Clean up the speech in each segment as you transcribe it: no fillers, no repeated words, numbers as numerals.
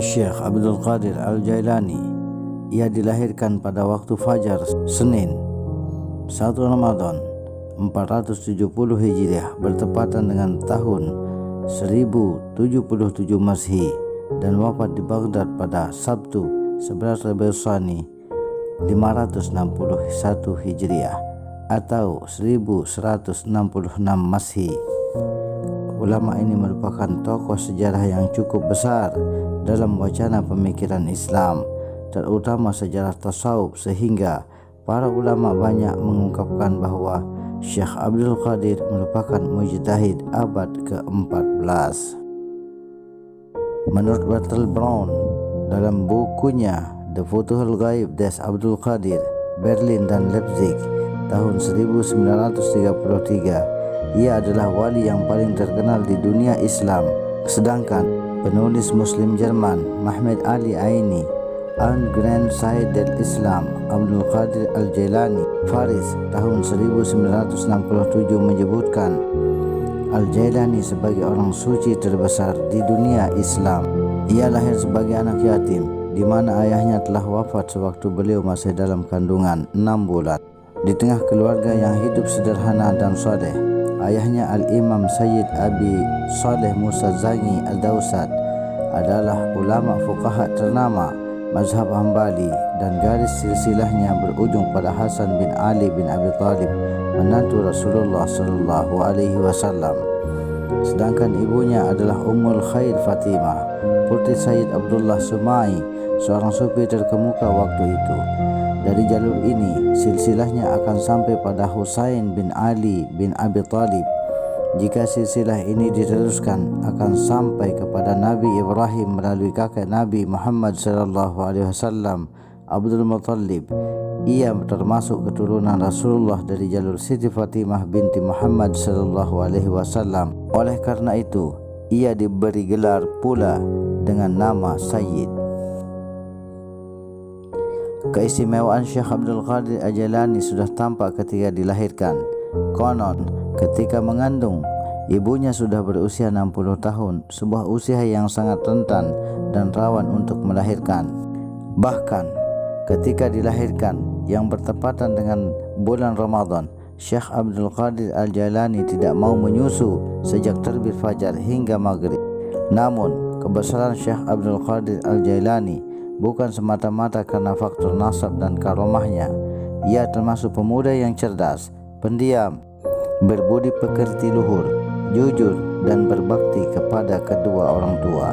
Syekh Abdul Qadir Al-Jailani. Ia dilahirkan pada waktu fajar Senin 1 Ramadan 470 Hijriah bertepatan dengan tahun 1077 Masehi dan wafat di Baghdad pada Sabtu 11 Rabiul Tsani 561 Hijriah atau 1166 Masehi. Ulama ini merupakan tokoh sejarah yang cukup besar dalam wacana pemikiran Islam, terutama sejarah tasawuf, sehingga para ulama banyak mengungkapkan bahwa Syekh Abdul Qadir merupakan mujtahid abad ke-14. Menurut Bertel Brown dalam bukunya The Futuhul Ghaib des Abdul Qadir, Berlin dan Leipzig tahun 1933, ia adalah wali yang paling terkenal di dunia Islam. Sedangkan penulis Muslim Jerman Mahmud Ali Aini Un Grand Said del Islam Abdul Qadir Al-Jailani Faris tahun 1967 menyebutkan Al-Jailani sebagai orang suci terbesar di dunia Islam. Ia lahir sebagai anak yatim, di mana ayahnya telah wafat sewaktu beliau masih dalam kandungan 6 bulan. Di tengah keluarga yang hidup sederhana dan saleh, ayahnya Al-Imam Sayyid Abi Saleh Musa Zangi Al-Dawsat adalah ulama fuqaha ternama mazhab Hambali, dan garis silsilahnya berujung pada Hasan bin Ali bin Abi Thalib, menantu Rasulullah sallallahu alaihi wasallam. Sedangkan ibunya adalah Ummul Khair Fatimah, putri Sayyid Abdullah Sumai, seorang sufi terkemuka waktu itu. Dari jalur ini, silsilahnya akan sampai pada Husain bin Ali bin Abi Thalib. Jika silsilah ini diteruskan, akan sampai kepada Nabi Ibrahim melalui kakek Nabi Muhammad SAW, Abdul Muttalib. Ia termasuk keturunan Rasulullah dari jalur Siti Fatimah binti Muhammad SAW. Oleh karena itu, ia diberi gelar pula dengan nama Sayyid. Keistimewaan Syekh Abdul Qadir Al-Jailani sudah tampak ketika dilahirkan. Konon, ketika mengandung, ibunya sudah berusia 60 tahun, sebuah usia yang sangat rentan dan rawan untuk melahirkan. Bahkan, ketika dilahirkan yang bertepatan dengan bulan Ramadan, Syekh Abdul Qadir Al-Jailani tidak mau menyusu sejak terbit fajar hingga maghrib. Namun, kebesaran Syekh Abdul Qadir Al-Jailani bukan semata-mata karena faktor nasab dan karomahnya. Ia termasuk pemuda yang cerdas, pendiam, berbudi pekerti luhur, jujur, dan berbakti kepada kedua orang tua.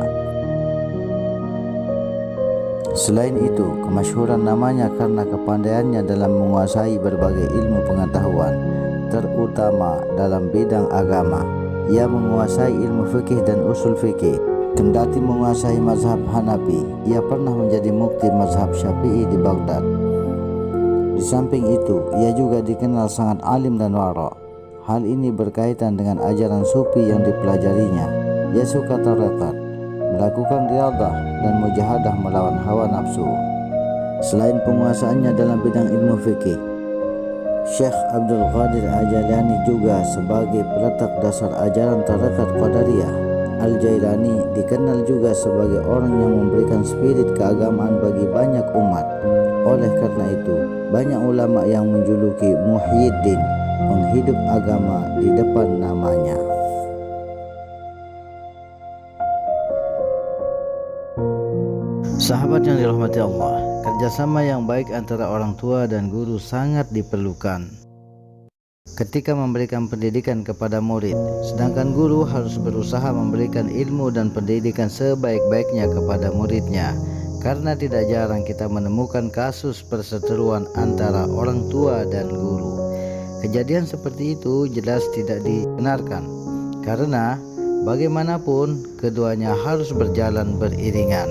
Selain itu, kemasyhuran namanya karena kepandaiannya dalam menguasai berbagai ilmu pengetahuan, terutama dalam bidang agama. Ia menguasai ilmu fikih dan usul fikih. Kendati menguasai mazhab Hanafi, ia pernah menjadi mufti mazhab Syafi'i di Baghdad. Di samping itu, ia juga dikenal sangat alim dan wara'. Hal ini berkaitan dengan ajaran sufi yang dipelajarinya. Ia suka tarekat, melakukan riyadhah dan mujahadah melawan hawa nafsu. Selain penguasaannya dalam bidang ilmu fikih, Syekh Abdul Qadir Al-Jailani juga sebagai peletak dasar ajaran tarekat Qadariyah. Al-Jailani dikenal juga sebagai orang yang memberikan spirit keagamaan bagi banyak umat. Oleh karena itu, banyak ulama yang menjuluki Muhyiddin, penghidup agama, di depan namanya. Sahabat yang dirahmati Allah, kerjasama yang baik antara orang tua dan guru sangat diperlukan ketika memberikan pendidikan kepada murid, sedangkan guru harus berusaha memberikan ilmu dan pendidikan sebaik-baiknya kepada muridnya. Karena tidak jarang kita menemukan kasus perseteruan antara orang tua dan guru. Kejadian seperti itu jelas tidak dibenarkan, karena bagaimanapun keduanya harus berjalan beriringan.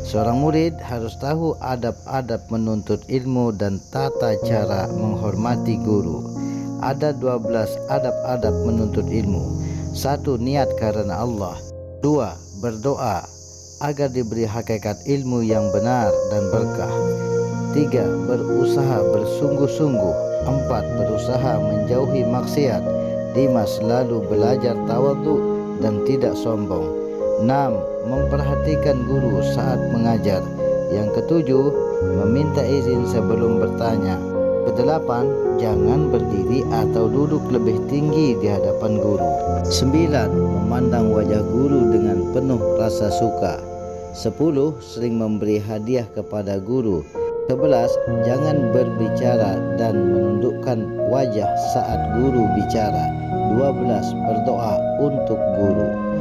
Seorang murid harus tahu adab-adab menuntut ilmu dan tata cara menghormati guru. Ada 12 adab-adab menuntut ilmu. 1. Niat karena Allah. 2. Berdoa agar diberi hakikat ilmu yang benar dan berkah. 3. Berusaha bersungguh-sungguh. 4. Berusaha menjauhi maksiat. 5. Selalu belajar tawadhu dan tidak sombong. 6. Memperhatikan guru saat mengajar. Yang ketujuh, meminta izin sebelum bertanya. Kedelapan, jangan berdiri atau duduk lebih tinggi di hadapan guru. 9. Memandang wajah guru dengan penuh rasa suka. 10. Sering memberi hadiah kepada guru. 11. Jangan berbicara dan menundukkan wajah saat guru bicara. 12. Berdoa untuk guru.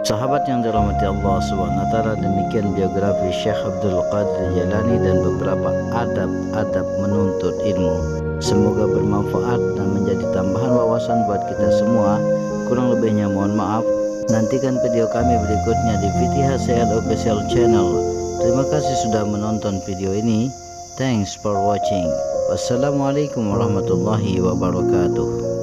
Sahabat yang dirahmati Allah SWT, demikian biografi Syekh Abdul Qadir Jailani dan beberapa adab-adab menuntut ilmu. Semoga bermanfaat dan menjadi tambahan wawasan buat kita semua. Kurang lebihnya mohon maaf. Nantikan video kami berikutnya di VTHCL Official Channel. Terima kasih sudah menonton video ini. Thanks for watching. Wassalamualaikum warahmatullahi wabarakatuh.